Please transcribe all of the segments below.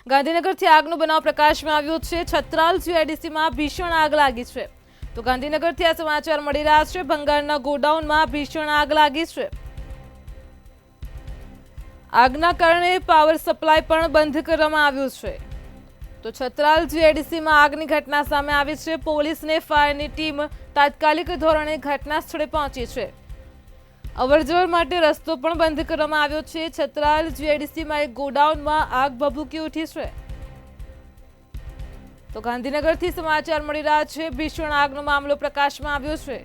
ગાંધીનગરથી આગનો બનાવ પ્રકાશમાં આવ્યો છે। છત્રાલ જીઆઈડીસીમાં ભીષણ આગ લાગી છે। તો ગાંધીનગરથી આ સમાચાર મળી રહ્યા છે। ભંગારના ગોડાઉનમાં ભીષણ આગ લાગી છે। આગના કારણે પાવર સપ્લાય પણ બંધ કરવામાં આવ્યો છે। તો છત્રાલ જીઆઈડીસીમાં આગની ઘટના સામે આવી છે। પોલીસને ફાયરની ટીમ તાત્કાલિક ધોરણે ઘટના સ્થળે પહોંચી છે। અવરજવર માટે રસ્તો પણ બંધ કરવામાં આવ્યો છે। છત્રાલ જીઆઈડીસીમાં એક ગોડાઉનમાં આગ ભભૂકી ઉઠી છે। તો ગાંધીનગરથી સમાચાર મળી રહ્યા છે। ભીષણ આગનો મામલો પ્રકાશમાં આવ્યો છે।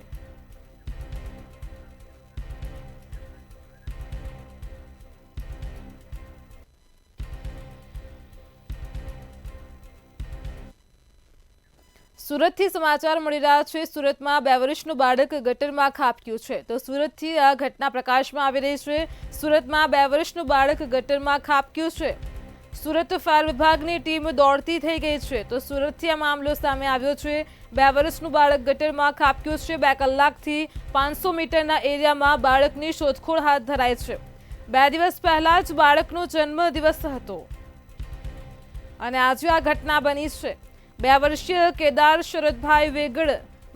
સુરતથી સમાચાર મળી રહ્યા છે। સુરતમાં 2 વર્ષનું બાળક ગટરમાં ખાબક્યું છે। તો સુરતથી આ ઘટના પ્રકાશમાં આવી રહી છે। સુરતમાં 2 વર્ષનું બાળક ગટરમાં ખાબક્યું છે। સુરત ફાયર વિભાગની ટીમ દોડતી થઈ ગઈ છે। તો સુરતથી આ મામલો સામે આવ્યો છે। 2 વર્ષનું બાળક ગટરમાં ખાબક્યું છે। 2 કલાકથી 500 મીટરના એરિયામાં બાળકની શોધખોળ હાથ ધરાઈ છે। 2 દિવસ પહેલા જ બાળકનો જન્મદિવસ હતો અને આજે આ ઘટના બની છે। 2 વર્ષીય કેદાર શરદભાઈ વેગડ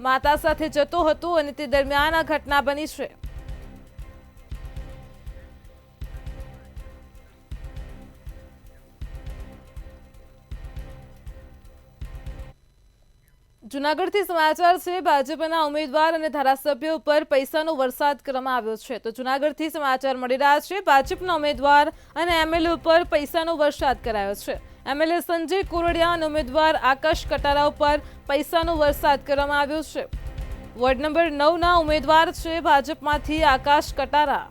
માતા સાથે જતો હતો અને તે દરમિયાન આ ઘટના બની છે। જૂનાગઢથી સમાચાર છે। ભાજપના ઉમેદવાર અને ધારાસભ્ય ઉપર પૈસાનો વરસાદ કરવામાં આવ્યો છે। તો જૂનાગઢથી સમાચાર મળી રહ્યા છે। ભાજપના ઉમેદવાર અને એમએલએ ઉપર પૈસાનો વરસાદ કરાયો છે। એમએલએ સંજય કોરડિયા અને ઉમેદવાર આકાશ કટારા ઉપર પૈસાનો વરસાદ કરવામાં આવ્યો છે। વોર્ડ નંબર 9ના ઉમેદવાર છે ભાજપમાંથી આકાશ કટારા।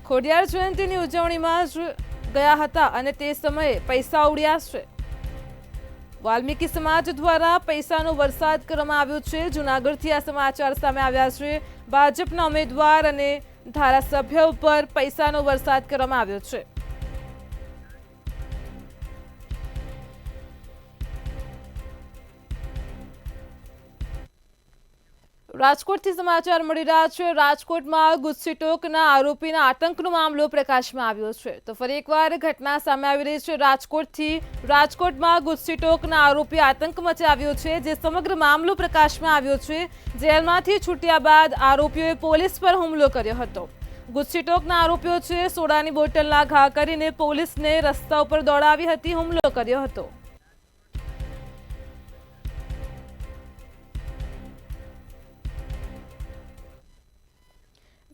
ખોડિયાર જયંતિની ઉજવણીમાં જ ગયા હતા અને તે સમયે પૈસા ઉડ્યા છે। વાલ્મીકી સમાજ દ્વારા પૈસાનો વરસાદ કરવામાં આવ્યો છે। જૂનાગઢથી આ સમાચાર સામે આવ્યા છે। ભાજપના ઉમેદવાર અને ધારાસભ્ય ઉપર પૈસાનો વરસાદ કરવામાં આવ્યો છે। રાજકોટથી સમાચાર મળી રહ્યા છે। રાજકોટમાં ગુસ્સીટોકના આરોપીના આતંકનો મામલો પ્રકાશમાં આવ્યો છે। તો ફરી એકવાર ઘટના સામે આવી રહી છે। રાજકોટમાં ગુસ્સીટોકના આરોપી આતંક મચાવ્યો છે, જે સમગ્ર મામલો પ્રકાશમાં આવ્યો છે। જેલમાંથી છૂટ્યા બાદ આરોપીઓએ પોલીસ પર હુમલો કર્યો હતો। ગુસ્સીટોકના આરોપીઓ છે સોડાની બોટલના ઘા કરીને પોલીસને રસ્તા ઉપર દોડાવી હતી, હુમલો કર્યો હતો।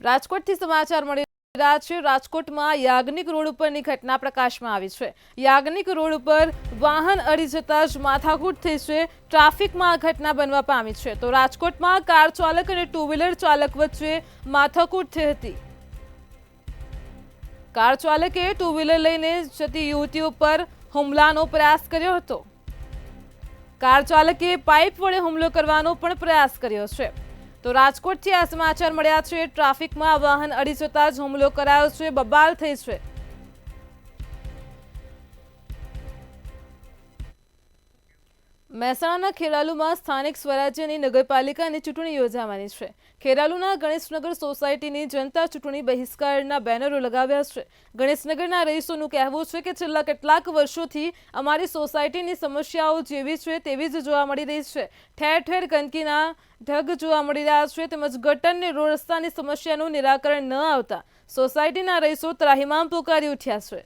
રાજકોટથી સમાચાર મળી રહ્યા છે। રાજકોટમાં યાજ્ઞિક રોડ ઉપરની ઘટના પ્રકાશમાં આવી છે। યાજ્ઞિક રોડ ઉપર વાહન અડી જતા જ માથાકૂટ થઈ છે। ટ્રાફિકમાં આ ઘટના બનવા પામી છે। તો રાજકોટમાં કાર ચાલક અને 2 વ્હીલર ચાલક વચ્ચે માથાકૂટ થઈ હતી। કાર ચાલકે 2 વ્હીલર લઈને જતી યુવતી ઉપર હુમલાનો પ્રયાસ કર્યો હતો। કાર ચાલકે પાઇપ વડે હુમલો કરવાનો પણ પ્રયાસ કર્યો છે। તો રાજકોટથી આ સમાચાર મળ્યા છે। ટ્રાફિકમાં વાહન અડી જતા જ હુમલો કરાયો છે, બબાલ થઈ છે। મહેસાણાના ખેરાલુમાં સ્થાનિક સ્વરાજ્યની નગરપાલિકાની ચૂંટણી યોજાવાની છે। ખેરાલુના ગણેશનગર સોસાયટીની જનતા ચૂંટણી બહિષ્કારના બેનરો લગાવ્યા છે। ગણેશનગરના રહીશોનું કહેવું છે કે છેલ્લા કેટલાક વર્ષોથી અમારી સોસાયટીની સમસ્યાઓ જેવી છે તેવી જ જોવા મળી રહી છે। ઠેર ઠેર ગંદકીના ઢગ જોવા મળી રહ્યા છે, તેમજ ગટરની રોડ રસ્તાની સમસ્યાનું નિરાકરણ ન આવતા સોસાયટીના રહીશો ત્રાહિમામ પોકારી ઉઠ્યા છે।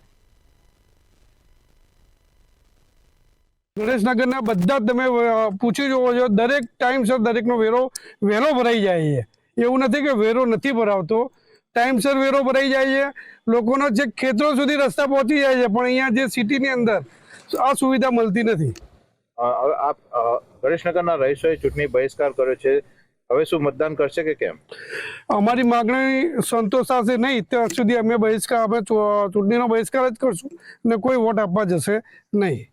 ગણેશનગરના બધા જ તમે પૂછી જુઓ છો, દરેક ટાઈમસર દરેકનો વેરો વહેલો ભરાઈ જાય છે। એવું નથી કે વેરો નથી ભરાવતો, ટાઈમસર વેરો ભરાઈ જાય છે। લોકોનો જે ખેતરો સુધી રસ્તા પહોંચી જાય છે, પણ અહીંયા જે સિટીની અંદર આ સુવિધા મળતી નથી। આપ ગણેશનગરના રહીશોએ ચૂંટણી બહિષ્કાર કર્યો છે, હવે શું મતદાન કરશે કે કેમ? અમારી માગણી સંતોષાશે નહીં ત્યાં સુધી અમે ચૂંટણીનો બહિષ્કાર જ કરશું અને કોઈ વોટ આપવા જશે નહીં।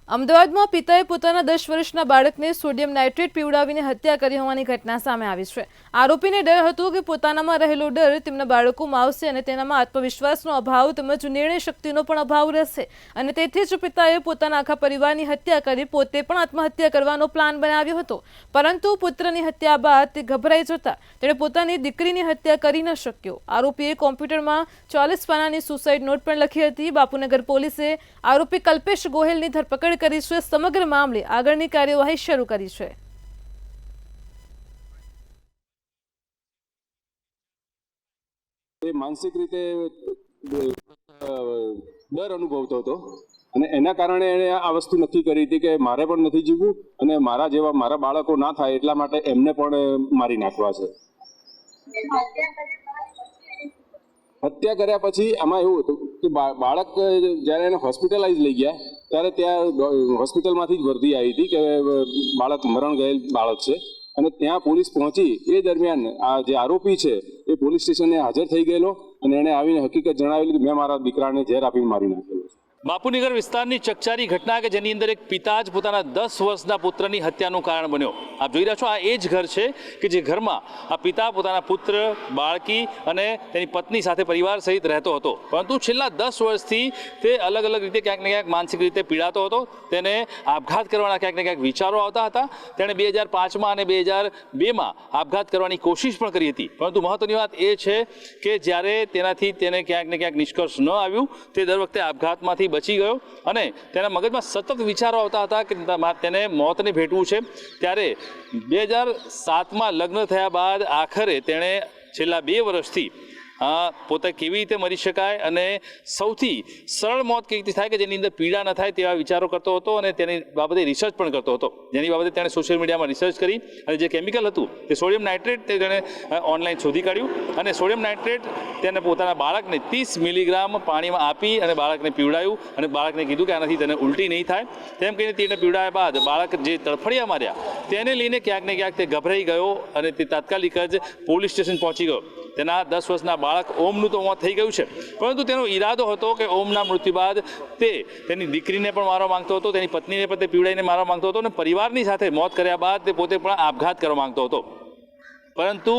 અમદાવાદમાં પિતાએ પોતાના 10 વર્ષના બાળકને સોડિયમ નાઇટ્રેટ પીવડાવીને હત્યા કરી હોવાની ઘટના સામે આવી છે। આરોપીને ડર હતો કે પોતાનામાં રહેલો ડર તેમના બાળકોમાં આવશે અને તેનામાં આત્મવિશ્વાસનો અભાવ તેમજ નિર્ણય શક્તિનો પણ અભાવ રહેશે અને તેથી જ પિતાએ પોતાના આખા પરિવારની હત્યા કરી પોતે પણ આત્મહત્યા કરવાનો પ્લાન બનાવ્યો હતો। પરંતુ પુત્રની હત્યા બાદ તે ગભરાઈ જતા તેણે પોતાની દીકરીની હત્યા કરી ન શક્યો। આરોપીએ કોમ્પ્યુટરમાં 40 પાનાની સુસાઇડ નોટ પણ લખી હતી। બાપુનગર પોલીસે આરોપી કલ્પેશ ગોહિલની ધરપકડ કરી છે। સમગ્ર મામલે આગળની કાર્યવાહી શરૂ કરી છે। માનસિક રીતે ડર અનુભવતો હતો અને એના કારણે એણે આ વસ્તુ નક્કી કરી હતી કે મારે પણ નથી જીવવું અને મારા જેવા મારા બાળકો ના થાય એટલા માટે એમને પણ મારી નાખવા છે। હત્યા કર્યા પછી આમાં એવું હતું કે બાળક જ્યારે એને હોસ્પિટલાઇઝ લઈ ગયા ત્યારે ત્યાં હોસ્પિટલમાંથી જ વર્દી આવી હતી કે બાળક મરણ ગયેલ બાળક છે અને ત્યાં પોલીસ પહોંચી એ દરમિયાન આ જે આરોપી છે એ પોલીસ સ્ટેશને હાજર થઈ ગયેલો અને એણે આવીને હકીકત જણાવેલી કે મેં મારા દીકરાને ઝેર આપીને મારી નાખેલો છે। બાપુનગર વિસ્તારની ચકચારી ઘટના કે જેની અંદર એક પિતા જ પોતાના 10 વર્ષના પુત્રની હત્યાનું કારણ બન્યો। આપ જોઈ રહ્યા છો આ એ જ ઘર છે કે જે ઘરમાં આ પિતા પોતાના પુત્ર બાળકી અને તેની પત્ની સાથે પરિવાર સહિત રહેતો હતો, પરંતુ છેલ્લા 10 વર્ષથી તે અલગ અલગ રીતે ક્યાંક ને ક્યાંક માનસિક રીતે પીડાતો હતો। તેને આપઘાત કરવાના ક્યાંક ને ક્યાંક વિચારો આવતા હતા। તેણે 2005માં અને 2002માં આપઘાત કરવાની કોશિશ પણ કરી હતી, પરંતુ મહત્વની વાત એ છે કે જ્યારે તેનાથી તેને ક્યાંક ને ક્યાંક નિષ્કર્ષ ન આવ્યું તે દર વખતે આપઘાતમાંથી બચી ગયો અને તેના મગજમાં સતત વિચારો આવતા હતા કે તેને મોતને ભેટવું છે। ત્યારે 2007માં લગ્ન થયા બાદ આખરે તેણે છેલ્લા 2 વર્ષથી પોતે કેવી રીતે મરી શકાય અને સૌથી સરળ મોત કેવી રીતે થાય કે જેની અંદર પીડા ન થાય તેવા વિચારો કરતો હતો અને તેની બાબતે રિસર્ચ પણ કરતો હતો, જેની બાબતે તેણે સોશિયલ મીડિયામાં રિસર્ચ કરી અને જે કેમિકલ હતું તે સોડિયમ નાઇટ્રેટ તે તેણે ઓનલાઈન શોધી કાઢ્યું અને સોડિયમ નાઇટ્રેટ તેને પોતાના બાળકને 30 મિલીગ્રામ પાણીમાં આપી અને બાળકને પીવડાવ્યું અને બાળકને કીધું કે આનાથી તેને ઉલટી નહીં થાય, તેમ કહીને તેને પીવડાવ્યા બાદ બાળક જે તડફડિયા માર્યા તેને લઈને ક્યાંક ને ક્યાંક તે ગભરાઈ ગયો અને તે તાત્કાલિક જ પોલીસ સ્ટેશન પહોંચી ગયો। તેના 10 વર્ષના બાળક ઓમનું તો મોત થઈ ગયું છે, પરંતુ તેનો ઈરાદો હતો કે ઓમના મૃત્યુ બાદ તે તેની દીકરીને પણ મારવા માંગતો હતો, તેની પત્નીને પણ તે પીવડાઈને મારવા માંગતો હતો અને પરિવારની સાથે મોત કર્યા બાદ તે પોતે પણ આપઘાત કરવા માંગતો હતો। પરંતુ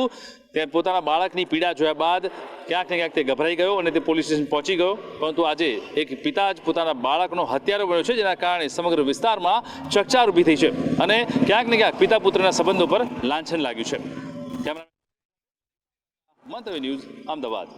તે પોતાના બાળકની પીડા જોયા બાદ ક્યાંક ને ક્યાંક તે ગભરાઈ ગયો અને તે પોલીસ સ્ટેશન પહોંચી ગયો। પરંતુ આજે એક પિતા જ પોતાના બાળકનો હત્યારો બન્યો છે, જેના કારણે સમગ્ર વિસ્તારમાં ચકચાર ઊભી થઈ છે અને ક્યાંક ને ક્યાંક પિતા પુત્રના સંબંધો પર લાંછન લાગ્યું છે। મંતવ્ય ન્યૂઝ અમદાવાદ।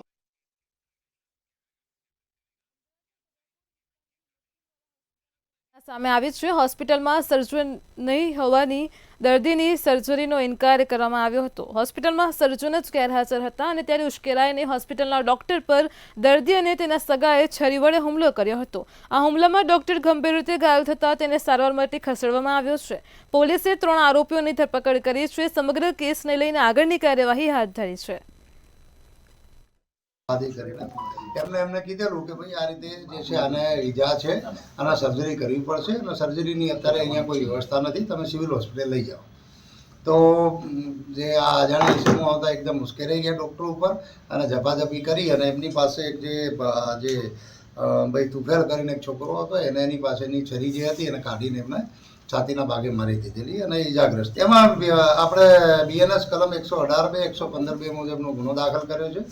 સામે આવી છે હોસ્પિટલમાં સર્જન નહીં હોવાની દર્દીની સર્જરીનો ઇનકાર કરવામાં આવ્યો હતો। હોસ્પિટલમાં સર્જન જ ગેરહાજર હતા અને ત્યારે ઉશ્કેરાઈને હોસ્પિટલના ડોક્ટર પર દર્દી અને તેના સગાએ છરી વડે હુમલો કર્યો હતો। આ હુમલામાં ડોક્ટર ગંભીર રીતે ઘાયલ થતા તેને સારવાર માટે ખસેડવામાં આવ્યો છે। પોલીસે 3 આરોપીઓની ધરપકડ કરી છે। સમગ્ર કેસને લઈને આગળની કાર્યવાહી હાથ ધરી છે। એમને કીધેલું કે ભાઈ આ રીતે જે છે આને ઈજા છે, આના સર્જરી કરવી પડશે અને સર્જરીની અત્યારે અહીંયા કોઈ વ્યવસ્થા નથી, તમે સિવિલ હોસ્પિટલ લઈ જાઓ। તો જે આ અજાણ્યા ઇસમો આવતા એકદમ ઉશ્કેરાઈ ગયા ડૉક્ટર ઉપર અને ઝપાઝપી કરી અને એમની પાસે એક જે ભાઈ તુફેલ કરીને એક છોકરો હતો એને એની પાસેની છરી જે હતી એને કાઢીને એમને છાતીના ભાગે મારી દીધેલી અને ઈજાગ્રસ્ત। એમાં આપણે BNS કલમ 118(2) 115(2) મુજબનો ગુનો દાખલ કર્યો છે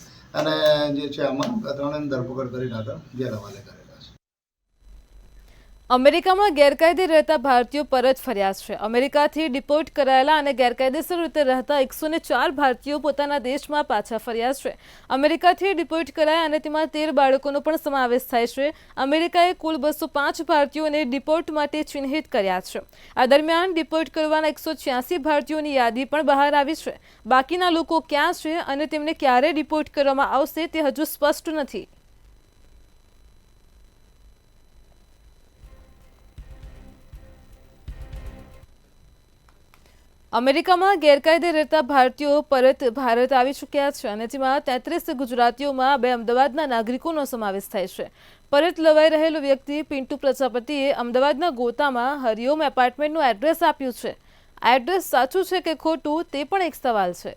અને જે છે આમાં 3 ધરપકડ કરીને આગળ જેલ હવાલે કરેલા છે। અમેરિકામાં ગેરકાયદે રહેતા ભારતીયો પરત ફર્યા છે। અમેરિકાથી ડિપોર્ટ કરાયેલા અને ગેરકાયદેસર રીતે રહેતા 104 ભારતીયો પોતાના દેશમાં પાછા ફર્યા છે। અમેરિકાથી ડિપોર્ટ કરાયા અને તેમાં 13 બાળકોનો પણ સમાવેશ થાય છે। અમેરિકાએ કુલ 205 ભારતીયોને ડિપોર્ટ માટે ચિહ્નિત કર્યા છે। આ દરમિયાન ડિપોર્ટ કરવાના 186 ભારતીયોની યાદી પણ બહાર આવી છે। બાકીના લોકો ક્યાં છે અને તેમને ક્યારે ડિપોર્ટ કરવામાં આવશે તે હજુ સ્પષ્ટ નથી। અમેરિકામાં ગેરકાયદે રહેતા ભારતીયો પરત ભારત આવી ચૂક્યા છે અને જેમાં 33 ગુજરાતીઓમાં 2 અમદાવાદના નાગરિકોનો સમાવેશ થાય છે। પરત લવાઈ રહેલો વ્યક્તિ પિન્ટુ પ્રજાપતિએ અમદાવાદના ગોતામાં હરિઓમ એપાર્ટમેન્ટનું એડ્રેસ આપ્યું છે। આ એડ્રેસ સાચું છે કે ખોટું તે પણ એક સવાલ છે।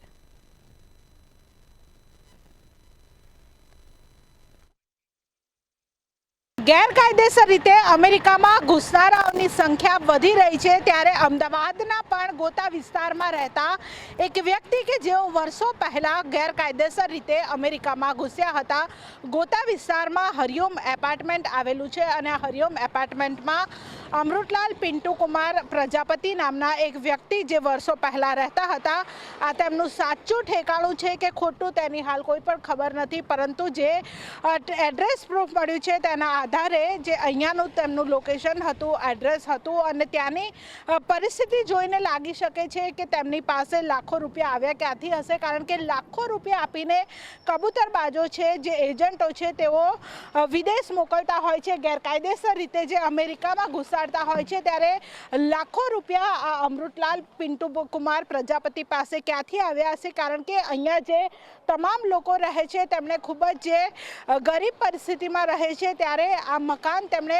ગેરકાયદેસર રીતે અમેરિકામાં ઘૂસનારાઓની સંખ્યા વધી રહી છે, ત્યારે અમદાવાદના પણ ગોતા વિસ્તારમાં રહેતા એક વ્યક્તિ કે જેઓ વર્ષો પહેલા ગેરકાયદેસર રીતે અમેરિકામાં ઘૂસ્યા હતા. ગોતા વિસ્તારમાં હરિઓમ એપાર્ટમેન્ટ આવેલું છે અને આ હરિઓમ એપાર્ટમેન્ટમાં અમૃતલાલ પિન્ટુ કુમાર પ્રજાપતિ નામના એક વ્યક્તિ જે વર્ષો પહેલા રહેતા હતા. આ તેમનું સાચું ઠેકાણું છે કે ખોટું તેની હાલ કોઈ પણ ખબર નથી, પરંતુ જે એડ્રેસ પ્રૂફ મળ્યું છે તેના આધારે જે અહીંયાનું તેમનું લોકેશન હતું, એડ્રેસ હતું અને ત્યાંની પરિસ્થિતિ જોઈને લાગી શકે છે કે તેમની પાસે લાખો રૂપિયા આવ્યા ક્યાંથી હશે, કારણ કે લાખો રૂપિયા આપીને કબૂતરબાજો છે, જે એજન્ટો છે, તેઓ વિદેશ મોકલતા હોય છે, ગેરકાયદેસર રીતે જે અમેરિકામાં ઘુસાડતા હોય છે. ત્યારે લાખો રૂપિયા આ અમૃતલાલ પિન્ટુ કુમાર પ્રજાપતિ પાસે ક્યાંથી આવ્યા હશે, કારણ કે અહીંયા જે તમામ લોકો રહે છે તેમણે ખૂબ જ જે ગરીબ પરિસ્થિતિમાં રહે છે, ત્યારે આ મકાન તેમણે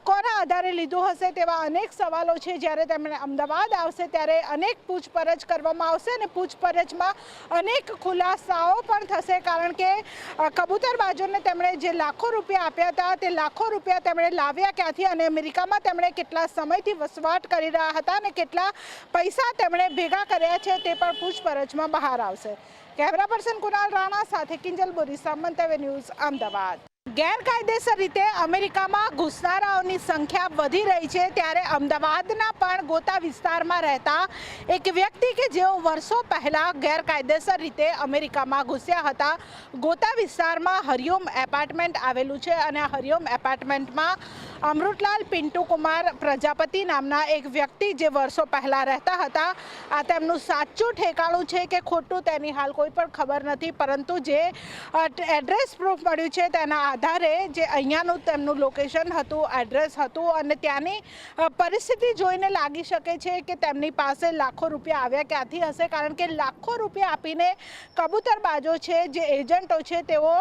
કોના આધારે લીધું હશે તેવા અનેક સવાલો છે. જ્યારે તેમણે અમદાવાદ આવશે ત્યારે અનેક પૂછપરછ કરવામાં આવશે અને પૂછપરછમાં અનેક ખુલાસાઓ પણ થશે, કારણ કે કબૂતરબાજોને તેમણે જે લાખો રૂપિયા આપ્યા હતા તે લાખો રૂપિયા તેમણે લાવ્યા ક્યાંથી અને અમેરિકામાં તેમણે કેટલા સમયથી વસવાટ કરી રહ્યા હતા અને કેટલા પૈસા તેમણે ભેગા કર્યા છે તે પણ પૂછપરછમાં બહાર આવશે. કેમેરા પર્સન કુનાલ રાણા સાથે કિંજલ બોરીસા, મંતવ્ય ન્યૂઝ, અમદાવાદ. ગેરકાયદેસર રીતે અમેરિકામાં ઘૂસનારાઓની સંખ્યા વધી રહી છે, ત્યારે અમદાવાદના પણ ગોતા વિસ્તારમાં રહેતા એક વ્યક્તિ કે જેઓ વર્ષો પહેલા ગેરકાયદેસર રીતે અમેરિકામાં ઘૂસ્યા હતા. ગોતા વિસ્તારમાં હરિઓમ એપાર્ટમેન્ટ આવેલું છે અને આ હરિઓમ એપાર્ટમેન્ટમાં અમૃતલાલ પિન્ટુ કુમાર પ્રજાપતિ નામના એક વ્યક્તિ જે વર્ષો પહેલા રહેતા હતા. આ તેમનું સાચું ઠેકાણું છે કે ખોટું તેની હાલ કોઈ પણ ખબર નથી, પરંતુ જે એડ્રેસ પ્રૂફ મળ્યું છે તેના આધારે જે અહીંયાનું તેમનું લોકેશન હતું, એડ્રેસ હતું અને ત્યાંની પરિસ્થિતિ જોઈને લાગી શકે છે કે તેમની પાસે લાખો રૂપિયા આવ્યા ક્યાંથી હશે, કારણ કે લાખો રૂપિયા આપીને કબૂતરબાજો છે, જે એજન્ટો છે, તેઓ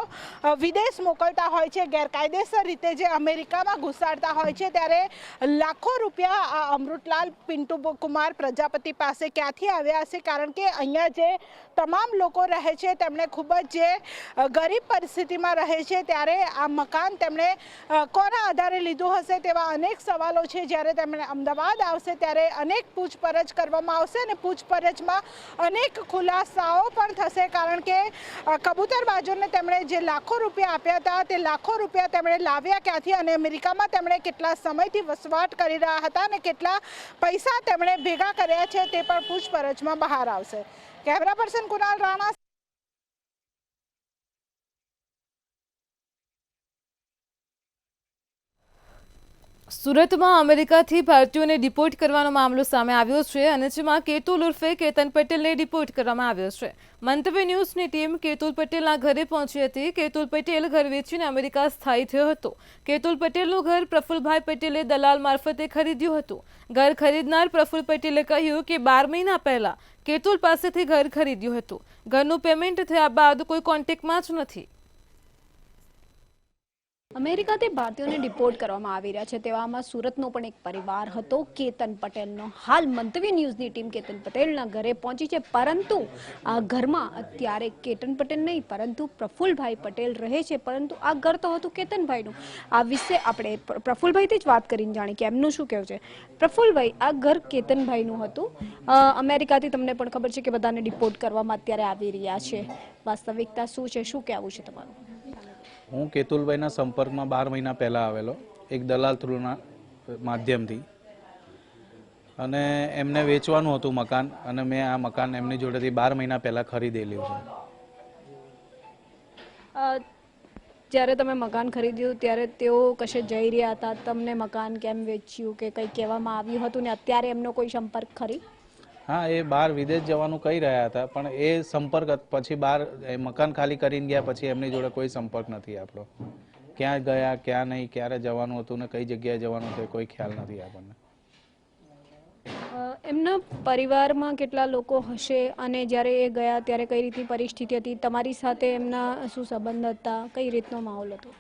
વિદેશ મોકલતા હોય છે, ગેરકાયદેસર રીતે જે અમેરિકામાં ઘુસાડતા હોય છે. ત્યારે લાખો રૂપિયા આ અમૃતલાલ પિન્ટુ કુમાર પ્રજાપતિ પાસે ક્યાંથી આવ્યા હશે, કારણ કે અહીંયા જે તમામ લોકો રહે છે તેમણે ખૂબ જ જે ગરીબ પરિસ્થિતિમાં રહે છે, ત્યારે આ મકાન તેમણે કોના આધારે લીધું હશે તેવા અનેક સવાલો છે. જ્યારે તેમણે અમદાવાદ આવશે ત્યારે અનેક પૂછપરછ કરવામાં આવશે અને પૂછપરછમાં અનેક ખુલાસાઓ પણ થશે, કારણ કે કબૂતરબાજોને તેમણે જે લાખો રૂપિયા આપ્યા હતા તે લાખો રૂપિયા તેમણે લાવ્યા ક્યાંથી અને અમેરિકામાં તેમણે કેટલા સમયથી વસવાટ કરી રહ્યા હતા અને કેટલા પૈસા તેમણે ભેગા કર્યા છે તે પણ પૂછપરછમાં બહાર આવશે. Camera person Kunal Rana. સુરતમાં અમેરિકાથી ભારતીયોને ડિપોર્ટ કરવાનો મામલો સામે આવ્યો છે અને જેમાં કેતુલ ઉર્ફે કેતન પટેલને ડિપોર્ટ કરવામાં આવ્યો છે. મંતવ્ય ન્યૂઝની ટીમ કેતુલ પટેલના ઘરે પહોંચી હતી. કેતુલ પટેલ ઘર વેચીને અમેરિકા સ્થાયી થયો હતો. કેતુલ પટેલનું ઘર પ્રફુલભાઈ પટેલે દલાલ મારફતે ખરીદ્યું હતું. ઘર ખરીદનાર પ્રફુલ પટેલે કહ્યું કે 12 મહિના પહેલા કેતુલ પાસેથી ઘર ખરીદ્યું હતું. ઘરનું પેમેન્ટ થયા બાદ કોઈ કોન્ટેક્ટમાં જ નથી. અમેરિકાથી ભારતીયોને ડિપોર્ટ કરવામાં આવી રહ્યા છે, તેવામાં સુરતનો પણ એક પરિવાર હતો, કેતન પટેલનો. હાલ મંતવ્ય ન્યૂઝની ટીમ કેતન પટેલના ઘરે પહોંચી છે, પરંતુ આ ઘરમાં અત્યારે કેતન પટેલ નહીં પરંતુ પ્રફુલભાઈ પટેલ રહે છે, પરંતુ આ ઘર તો હતું કેતનભાઈનું. આ વિશે આપણે પ્રફુલભાઈથી જ વાત કરીને જાણીએ કે એમનું શું કહેવું છે. પ્રફુલભાઈ, આ ઘર કેતનભાઈનું હતું. અમેરિકાથી તમને પણ ખબર છે કે બધાને ડિપોર્ટ કરવામાં અત્યારે આવી રહ્યા છે. વાસ્તવિકતા શું છે, શું કહેવું છે તમારું? હું કેતુલભાઈના સંપર્કમાં 12 મહિના પહેલાં આવેલો એક દલાલ થ્રુના માધ્યમથી, અને એમને વેચવાનું હતું મકાન, અને મેં આ મકાન એમની જોડેથી 12 મહિના પહેલાં ખરીદેલું છે. જ્યારે તમે મકાન ખરીદ્યું ત્યારે તેઓ કશે જઈ રહ્યા હતા, તમને મકાન કેમ વેચ્યું કે કંઈ કહેવામાં આવ્યું હતું ને અત્યારે એમનો કોઈ સંપર્ક ખરી? હા, એ બહાર વિદેશ જવાનું કહી રહ્યા હતા, પણ એ સંપર્ક પછી બહાર મકાન ખાલી કરીને ગયા પછી એમની જોડે કોઈ સંપર્ક નથી આપણો. ક્યાં ગયા, ક્યાં નહીં, ક્યારે જવાનું હતું ને કઈ જગ્યાએ જવાનું હતું કોઈ ખ્યાલ નથી આપણને. એમના પરિવારમાં કેટલા લોકો હશે અને જ્યારે એ ગયા ત્યારે કઈ રીતની પરિસ્થિતિ હતી? તમારી સાથે એમના શું સંબંધ હતા? કઈ રીતનો માહોલ હતો?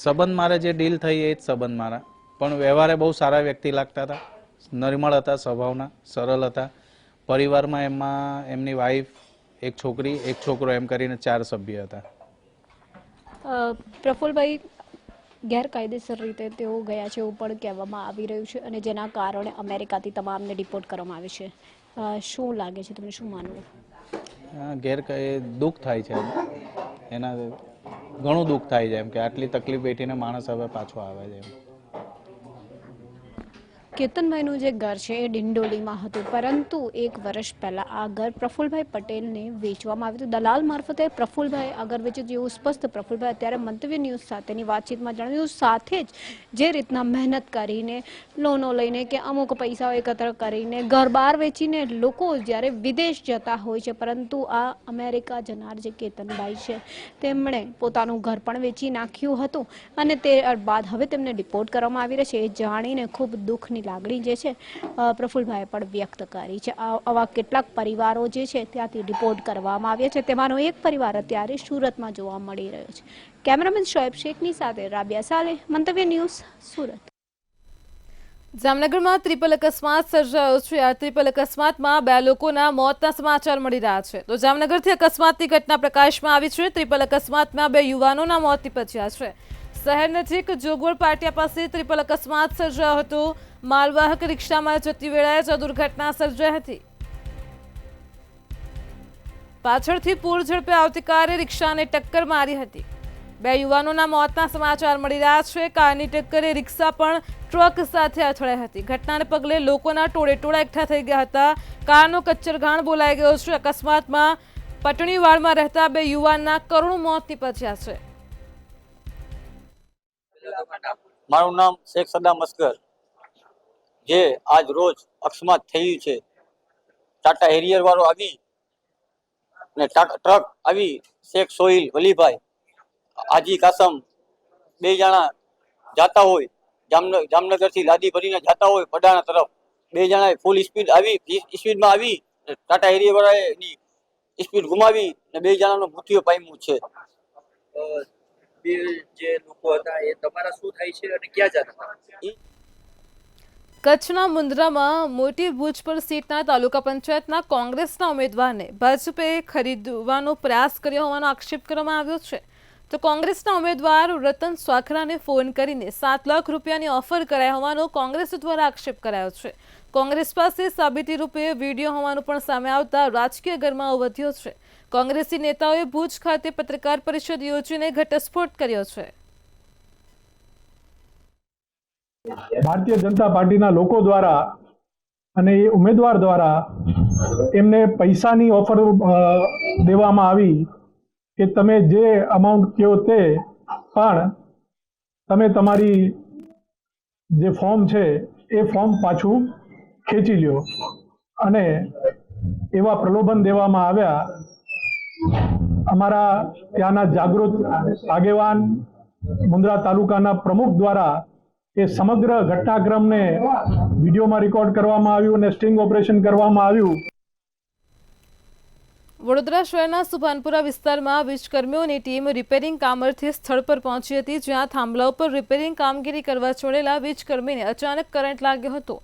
સંબંધ મારે જે ડીલ થઈ એ જ સંબંધ મારા, પણ વ્યવહારે બહુ સારા વ્યક્તિ લાગતા હતા, નર્મળ હતા, સ્વભાવના સરળ હતા. પરિવારમાં એમની વાઈફ, એક છોકરી, એક છોકરો, એમ કરીને 4 સભ્ય હતા. પ્રફુલભાઈ, ગેરકાયદેસર રીતે તેઓ ગયા છે એવું પણ કહેવામાં આવી રહ્યું છે અને જેના કારણે અમેરિકાથી તમામને ડિપોર્ટ કરવામાં આવે છે. શું લાગે છે તમને, શું માનવું? દુઃખ થાય છે એના ઘણું દુઃખ થાય છે એમ કે આટલી તકલીફ બેઠીને માણસ હવે પાછો આવે છે. કેતનભાઈનું જે ઘર છે એ ડિંડોલીમાં હતું, પરંતુ 1 વર્ષ પહેલાં આ ઘર પ્રફુલભાઈ પટેલને વેચવામાં આવ્યું હતું. દલાલ મારફતે પ્રફુલભાઈ આ ઘર વેચ્યું જેવું સ્પષ્ટ પ્રફુલભાઈ અત્યારે મંતવ્ય ન્યૂઝ સાથેની વાતચીતમાં જણાવ્યું. સાથે જ જે રીતના મહેનત કરીને, લોનો લઈને કે અમુક પૈસાઓ એકત્ર કરીને ઘર બહાર વેચીને લોકો જ્યારે વિદેશ જતા હોય છે, પરંતુ આ અમેરિકા જનાર જે કેતનભાઈ છે તેમણે પોતાનું ઘર પણ વેચી નાખ્યું હતું અને તે બાદ હવે તેમને ડિપોર્ટ કરવામાં આવી રહ્યા છે. એ જાણીને ખૂબ દુઃખની લાગણી જે છે પ્રફુલભાઈએ પણ વ્યક્ત કરી છે. આવા કેટલાક પરિવારો જે છે ત્યાંથી રિપોર્ટ કરવામાં આવ્યા છે. તેમાંનો એક પરિવાર અત્યારે સુરતમાં જોવા મળી રહ્યો છે. કેમેરામેન શોએબ શેખની સાથે રાબિયા સાલેહ, મંતવ્ય ન્યૂઝ, સુરત. જામનગરમાં ટ્રિપલ અકસ્માત સર્જાયો છે. આ ટ્રિપલ અકસ્માતમાં 2 લોકોના મોતના સમાચાર મળી રહ્યા છે. તો જામનગરથી અકસ્માતની ઘટના પ્રકાશમાં આવી છે. ટ્રિપલ અકસ્માતમાં 2 યુવાનોના મોત નીપજ્યા છે. શહેર નજીક જોગોળ પાટિયા પાસે ટ્રિપલ અકસ્માત સર્જાયો હતો. માલવાહક રિક્ષામાં જતી વેળાએ જ દુર્ઘટના સર્જાઈ હતી. પાછળથી પૂર ઝડપે આવતી કારે રિક્ષાને ટક્કર મારી હતી. 2 યુવાનોના મોતના સમાચાર મળી રહ્યા છે. કારની ટક્કરે રિક્ષા પણ ટ્રક સાથે અથડાઈ હતી. ઘટનાને પગલે લોકોના ટોળેટોળા એકઠા થઈ ગયા હતા. કારનો કચ્ચરઘાણ બોલાઈ ગયો છે. અકસ્માતમાં પટણીવાડમાં રહેતા 2 યુવાનના કરુણ મોત નીપજ્યા છે. મારું નામ શેખ સદામ અસગર. જે આજ રોજ અકસ્માત થયું છે, ટાટા હેરિયર વાળો આવી ને ટ્રક આવી શેખ સોહિલ વલીભાઈ હાજી કાસમ 2 જણા જાતા હોય જામનગરથી લાદી ભરીને જાતા હોય પડાણા તરફ. 2 જણાએ ફૂલ સ્પીડમાં આવી ટાટા હેરિયર વાળાની સ્પીડ ગુમાવી ને 2 જણાનો મૃત્યુ પામ્યું છે. જે લોકો હતા એ તમારા શું થાય છે અને ક્યાં જતા હતા? કચ્છના મુન્દ્રામાં મોટી ભુજપર સીટના તાલુકા પંચાયતના કોંગ્રેસના ઉમેદવારને ભાજપે ખરીદવાનો પ્રયાસ કર્યો હોવાનો આક્ષેપ કરવામાં આવ્યો છે. તો કોંગ્રેસના ઉમેદવાર રતન સ્વાખરાને ફોન કરીને 7 લાખ રૂપિયાની ઓફર કરાઈ હોવાનો કોંગ્રેસ દ્વારા આક્ષેપ કરાયો છે. કોંગ્રેસ પાસે સાબિતી રૂપે વિડીયો હોવાનું પણ સામે આવતા રાજકીય ગરમાવો વધ્યો છે. કોંગ્રેસી નેતાઓએ ભુજ ખાતે પત્રકાર પરિષદ યોજીને ઘટસ્ફોટ કર્યો છે. ભારતીય જનતા પાર્ટીના લોકો દ્વારા અને એ ઉમેદવાર દ્વારા એમને પૈસાની ઓફર દેવામાં આવી કે તમે જે અમાઉન્ટ કહો તે, પણ તમે તમારી જે ફોર્મ છે એ ફોર્મ પાછું ખેંચી લ્યો અને એવા પ્રલોભન દેવામાં આવ્યા. અમારા ત્યાંના જાગૃત આગેવાન મુન્દ્રા તાલુકાના પ્રમુખ દ્વારા એ સમગ્ર ઘટનાક્રમને વિડીયોમાં રેકોર્ડ કરવામાં આવ્યું અને સ્ટિંગ ઓપરેશન કરવામાં આવ્યું. વડોદરા શહેરના સુભાનપુરા વિસ્તારમાં વીજકર્મીઓની ટીમ રિપેરિંગ કામ અર્થે સ્થળ પર પહોંચી હતી, જ્યાં થાંભલા ઉપર રિપેરિંગ કામગીરી કરવા છોડેલા વીજકર્મીને અચાનક કરંટ લાગ્યો હતો.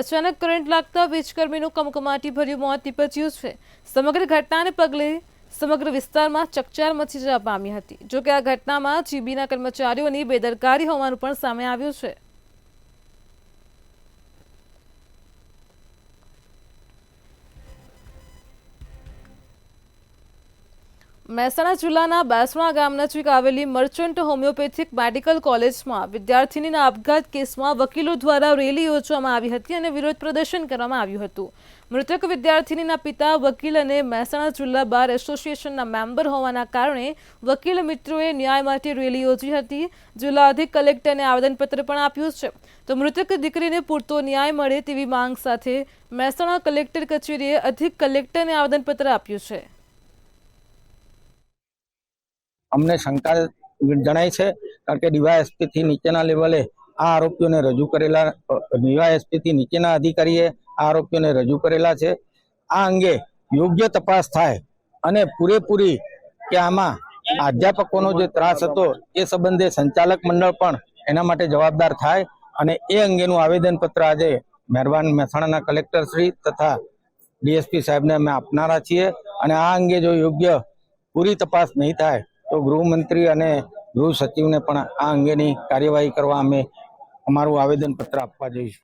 અચાનક કરંટ લાગતા વીજકર્મીનું કમકમાટી ભર્યું મોત નીપજ્યું છે. સમગ્ર ઘટનાને પગલે સમગ્ર વિસ્તારમાં ચકચાર મચી જવા પામી હતી. જોકે આ ઘટનામાં જીબીના કર્મચારીઓની બેદરકારી હોવાનું પણ સામે આવ્યું છે. મહેસાણા જિલ્લાના બાસણા ગામ નજીક આવેલી મર્ચન્ટ હોમિયોપેથિક મેડિકલ કોલેજમાં વિદ્યાર્થીનીના આપઘાત કેસમાં વકીલો દ્વારા રેલી યોજવામાં આવી હતી અને વિરોધ પ્રદર્શન કરવામાં આવ્યું હતું. મૃતક વિદ્યાર્થીનીના પિતા વકીલ અને મહેસાણા જિલ્લા બાર એસોસિએશનના મેમ્બર હોવાના કારણે વકીલ મિત્રોએ ન્યાય માટે રેલી યોજી હતી. જિલ્લા અધિક કલેક્ટરને આવેદનપત્ર પણ આપ્યું છે. તો મૃતક દીકરીને પૂરતો ન્યાય મળે તેવી માંગ સાથે મહેસાણા કલેક્ટર કચેરીએ અધિક કલેક્ટરને આવેદનપત્ર આપ્યું છે. અમને શંકા જણાય છે, કારણ કે ડીવાયએસપી થી નીચેના લેવલે આ આરોપીઓને રજૂ કરેલા, ડીવાયએસપી થી નીચેના અધિકારીએ આ આરોપીઓને રજૂ કરેલા છે. આ અંગે યોગ્ય તપાસ થાય અને પૂરેપૂરી કે આમાં અધ્યાપકોનો જે ત્રાસ હતો એ સંબંધે સંચાલક મંડળ પણ એના માટે જવાબદાર થાય અને એ અંગેનું આવેદનપત્ર આજે મહેરબાન મહેસાણાના કલેક્ટર શ્રી તથા ડીએસપી સાહેબને અમે આપનારા છીએ. અને આ અંગે જો યોગ્ય પૂરી તપાસ નહીં થાય તો ગૃહમંત્રી અને ગૃહ સચિવને પણ આ અંગેની કાર્યવાહી કરવા અમે અમારું આવેદનપત્ર આપવા જઈશું.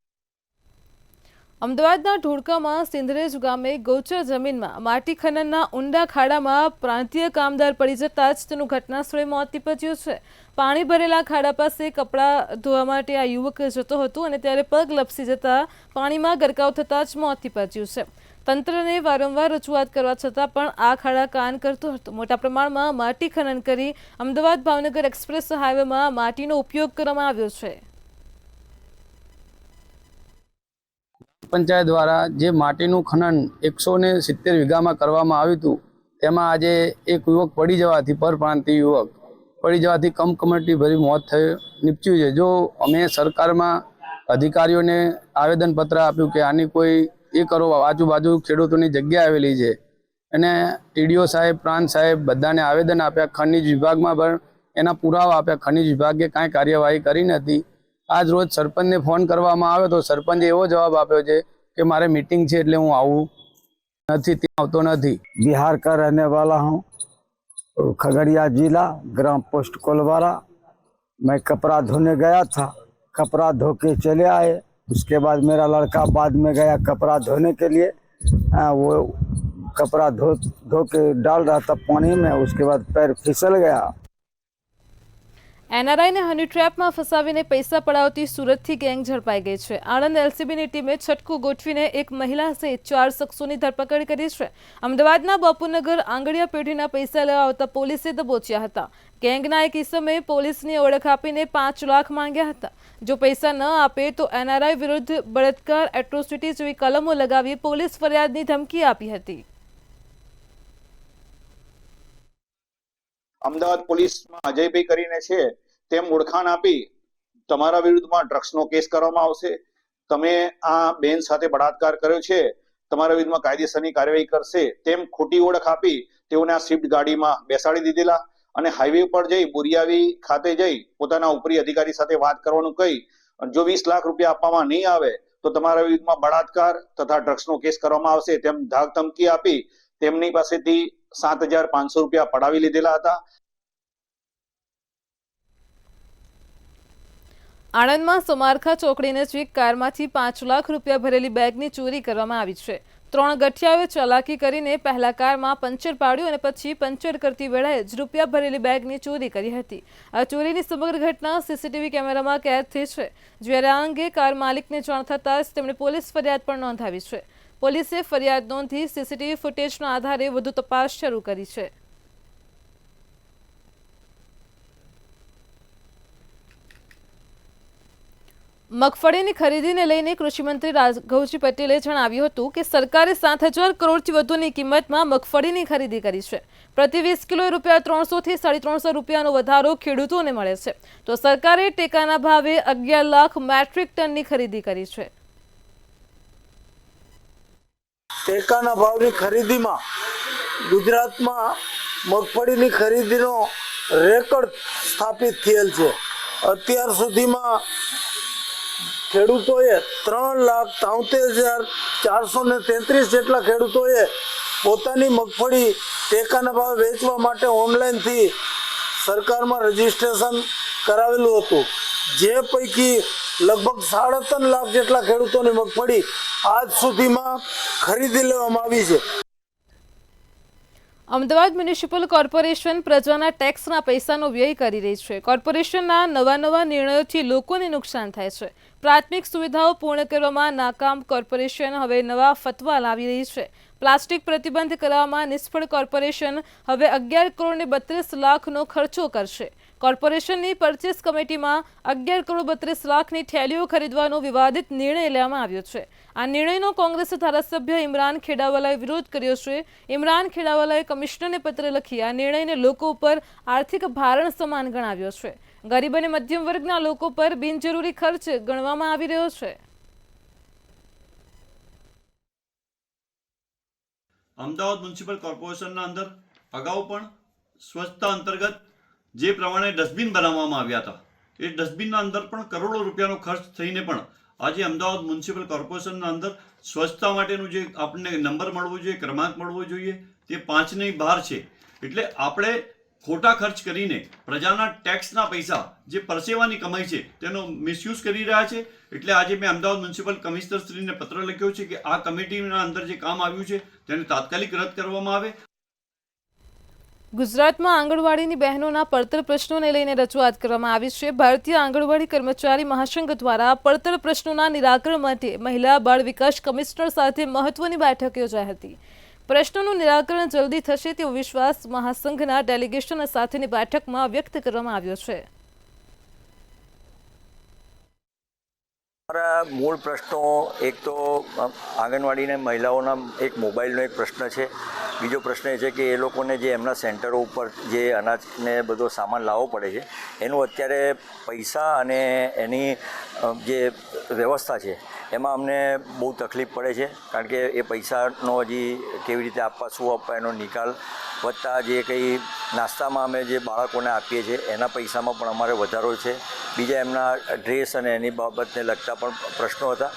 અમદાવાદના ધોળકામાં સિંધરેજ ગામે ગૌચર જમીનમાં માટી ખનનના ઊંડા ખાડામાં પ્રાંતીય કામદાર પડી જતા જ તેનું ઘટના સ્થળે મોત નીપજ્યું છે. પાણી ભરેલા ખાડા પાસે કપડાં ધોવા માટે આ યુવક જતો હતો અને ત્યારે પગ લપસી જતા પાણીમાં ગરકાવ થતાં જ મોત નીપજ્યું છે. તંત્રને વારંવાર રજૂઆત કરવા છતાં પણ આ ખાડા કાન કરતો હતો. મોટા પ્રમાણમાં માટી ખનન કરી અમદાવાદ ભાવનગર એક્સપ્રેસ હાઈવેમાં માટીનો ઉપયોગ કરવામાં આવ્યો છે. પંચાયત દ્વારા જે માટીનું ખનન 170 વીઘામાં કરવામાં આવ્યું હતું તેમાં આજે એક યુવક પડી જવાથી પરપ્રાંતીય યુવક પડી જવાથી કમકમાટી ભરી મોત નીપજ્યું છે. જો અમે સરકારમાં અધિકારીઓને આવેદનપત્ર આપ્યું કે આની કોઈ એ કરો, આજુબાજુ ખેડૂતોની જગ્યા આવેલી છે અને ટીડીઓ સાહેબ, પ્રાંત સાહેબ બધાને આવેદન આપ્યા, ખનિજ વિભાગમાં પણ એના પુરાવા આપ્યા. ખનિજ વિભાગે કાંઈ કાર્યવાહી કરી નથી. આજ રોજ સરપંચને ફોન કરવામાં આવ્યો તો સરપંચે એવો જવાબ આપ્યો છે કે મારે મીટિંગ છે એટલે હું આવું નથી, ત્યાં આવતો નથી. बिहार का रहने वाला हूँ, खगड़िया जिला, ग्राम पोस्ट कोलवारा. मैं कपड़ा धोने गया था, कपड़ा धो के चले आए. उसके बाद मेरा लड़का बाद में गया कपड़ा धोने के लिए. वो कपड़ा धो के डाल रहा था पानी में, उसके बाद पैर फिसल गया. એનઆરઆઈને હની ટ્રેપમાં ફસાવીને પૈસા પડાવતી સુરતથી ગેંગ ઝડપાઈ ગઈ છે. આણંદ એલસીબીની ટીમે છટકું ગોઠવીને એક મહિલા સહિત 4 શખ્સોની ધરપકડ કરી છે. અમદાવાદના બાપુનગર આંગળીયા પેઢીના પૈસા લેવા આવતા પોલીસે દબોચ્યા હતા. ગેંગના એક ઇસમે પોલીસની ઓળખ આપીને 5 લાખ માંગ્યા હતા. જો પૈસા ન આપે તો એનઆરઆઈ વિરુદ્ધ બળાત્કાર, એટ્રોસિટી જેવી કલમો લગાવી પોલીસ ફરિયાદની ધમકી આપી હતી. અમદાવાદ પોલીસમાં અજયભાઈ કરીને છે તેમ ઓળખાણ આપી તમારા વિરુદ્ધમાં ડ્રગ્સનો કેસ કરવામાં આવશે, તમે આ બેન સાથે બળાત્કાર કર્યો છે, તમારા વિરુદ્ધમાં કાયદેસરની કાર્યવાહી કરશે તેમ ખોટી ઓળખ આપી તેઓને આ સ્વિફ્ટ ગાડીમાં બેસાડી દીધેલા અને હાઈવે પર જઈ બોરિયાવી ખાતે જઈ પોતાના ઉપરી અધિકારી સાથે વાત કરવાનું કહી જો 20 લાખ રૂપિયા આપવામાં નહીં આવે તો તમારા વિરુદ્ધમાં બળાત્કાર તથા ડ્રગ્સનો કેસ કરવામાં આવશે તેમ ધાક ધમકી આપી તેમની પાસેથી 7,500 રૂપિયા પડાવી લીધેલા હતા. આણંદમાં સમારખા ચોકડી નજીક કારમાંથી 5 લાખ રૂપિયા ભરેલી બેગની ચોરી કરવામાં આવી છે. 3 ગઠિયાઓએ ચાલાકી કરીને પહેલા કારમાં પંચર પાડ્યું અને પછી પંચર કરતી વેળાએ જ રૂપિયા ભરેલી બેગની ચોરી કરી હતી. આ ચોરીની સમગ્ર ઘટના સીસીટીવી કેમેરામાં કેદ થઈ છે. જ્યારે આ અંગે કાર માલિકને જાણ થતાં જ તેમણે પોલીસ ફરિયાદ પણ નોંધાવી છે. પોલીસે ફરિયાદ નોંધી સીસીટીવી ફૂટેજના આધારે વધુ તપાસ શરૂ કરી છે. મગફળીની ખરીદીને લઈને કૃષિમંત્રી રાઘવજી પટેલે જણાવ્યું હતું કે સરકારે 7,000 કરોડથી વધુની કિંમતમાં મગફળીની ખરીદી કરી છે. પ્રતિ 20 કિલોએ રૂપિયા 300 થી 350 રૂપિયાનો વધારો ખેડૂતોને મળે છે. તો સરકારે ટેકાના ભાવે 11 લાખ મેટ્રિક ટનની ખરીદી કરી છે. ટેકાના ભાવની ખરીદીમાં ગુજરાતમાં મગફળીની ખરીદીનો રેકોર્ડ સ્થાપિત થયેલ છે. અત્યાર સુધીમાં ખેડૂતોએ 3,73,433 જેટલા ખેડૂતોએ પોતાની મગફળી ટેકાના ભાવે વેચવા માટે ઓનલાઈનથી સરકારમાં રજીસ્ટ્રેશન કરાવેલું હતું. જે પૈકી લગભગ 3.5 લાખ જેટલા ખેડૂતોની મગફળી આજ સુધીમાં ખરીદી લેવામાં આવી છે. અમદાવાદ મ્યુનિસિપલ કોર્પોરેશન પ્રજાના ટેક્સના પૈસાનો વ્યય કરી રહી છે. કોર્પોરેશનના નવા નિર્ણયોથી લોકોને નુકસાન થાય છે. પ્રાથમિક સુવિધાઓ પૂર્ણ કરવામાં નાકામ કોર્પોરેશન હવે નવા ફતવા લાવી રહી છે. પ્લાસ્ટિક પ્રતિબંધ કરવામાં નિષ્ફળ કોર્પોરેશન હવે 11 કરોડ ને 32 લાખનો ખર્ચો કરશે. કોર્પોરેશનની પરચેસ કમિટીમાં 11 કરોડ 32 લાખની થેલીઓ ખરીદવાનો વિવાદિત નિર્ણય લેવામાં આવ્યો છે. આ નિર્ણયનો કોંગ્રેસ ધારાસભ્ય ઇમરાન ખેડાવાલાએ વિરોધ કર્યો છે. ઇમરાન ખેડાવાલાએ કમિશનરને પત્ર લખી આ નિર્ણયને લોકો ઉપર આર્થિક ભારણ સમાન ગણાવ્યો છે. ગરીબ અને મધ્યમ વર્ગના લોકો પર બિનજરૂરી ખર્ચ ગણવામાં આવી રહ્યો છે. અમદાવાદ મ્યુનિસિપલ કોર્પોરેશનના અંદર અગાઉ પણ સ્વચ્છતા અંતર્ગત જે પ્રમાણે ડસ્ટબિન બનાવવામાં આવ્યા હતા એ ડસ્ટબિનના અંદર પણ કરોડો રૂપિયાનો ખર્ચ થઈને પણ આજે અમદાવાદ મ્યુનિસિપલ કોર્પોરેશનના અંદર સ્વચ્છતા માટેનું જે આપણને નંબર મળવો જોઈએ, ક્રમાંક મળવો જોઈએ તે 5ની બહાર છે. એટલે આપણે ખોટા ખર્ચ કરીને પ્રજાના ટેક્સના પૈસા જે પરસેવાની કમાઈ છે તેનો મિસયુઝ કરી રહ્યા છે. એટલે આજે મેં અમદાવાદ મ્યુનિસિપલ કમિશનરશ્રીને પત્ર લખ્યો છે કે આ કમિટીના અંદર જે કામ આવ્યું છે તેને તાત્કાલિક રદ કરવામાં આવે. ગુજરાતમાં આંગણવાડીની બહેનોના પડતર પ્રશ્નોને લઈને રજૂઆત કરવામાં આવી છે. ભારતીય આંગણવાડી કર્મચારી મહાસંઘ દ્વારા પડતર પ્રશ્નોના નિરાકરણ માટે મહિલા બાળ વિકાસ કમિશનર સાથે મહત્વની બેઠક યોજાઈ હતી. પ્રશ્નોનું નિરાકરણ જલ્દી થશે તેવો વિશ્વાસ મહાસંઘના ડેલિગેશન સાથેની બેઠકમાં વ્યક્ત કરવામાં આવ્યો છે. અમારા મૂળ પ્રશ્નો એક તો આંગણવાડીના મહિલાઓના એક મોબાઈલનો એક પ્રશ્ન છે. બીજો પ્રશ્ન એ છે કે એ લોકોને જે એમના સેન્ટરો ઉપર જે અનાજને બધો સામાન લાવવો પડે છે એનું અત્યારે પૈસા અને એની જે વ્યવસ્થા છે એમાં અમને બહુ તકલીફ પડે છે. કારણ કે એ પૈસાનો હજી કેવી રીતે આપવા, શું આપવા, એનો નિકાલ વત્તા જે કંઈ નાસ્તામાં અમે જે બાળકોને આપીએ છીએ એના પૈસામાં પણ અમારે વધારો છે. બીજા એમના ડ્રેસ અને એની બાબતને લગતા પણ પ્રશ્નો હતા.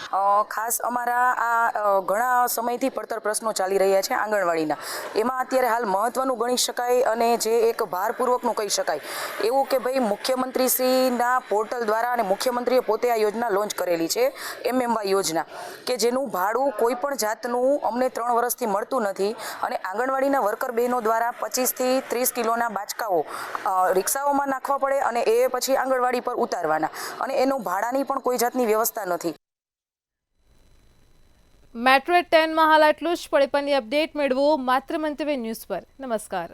ખાસ અમારા આ ઘણા સમયથી પડતર પ્રશ્નો ચાલી રહ્યા છે આંગણવાડીના. એમાં અત્યારે હાલ મહત્વનું ગણી શકાય અને જે એક ભારપૂર્વકનું કહી શકાય એવું કે ભાઈ મુખ્યમંત્રીશ્રીના પોર્ટલ દ્વારા અને મુખ્યમંત્રીએ પોતે આ યોજના લોન્ચ કરેલી છે MMY યોજના, કે જેનું ભાડું કોઈ પણ જાતનું અમને 3 વર્ષથી મળતું નથી. અને આંગણવાડીના વર્કર બહેનો દ્વારા 25 થી 30 કિલોના બાચકાઓ રિક્ષાઓમાં નાખવા પડે અને એ પછી આંગણવાડી પર ઉતારવાના, અને એનું ભાડાની પણ કોઈ જાતની વ્યવસ્થા નથી. મેટ્રો 10 માં હાલ આટલું જ. પડે પણની અપડેટ મેળવો માત્ર મંતવ્ય ન્યૂઝ પર. નમસ્કાર.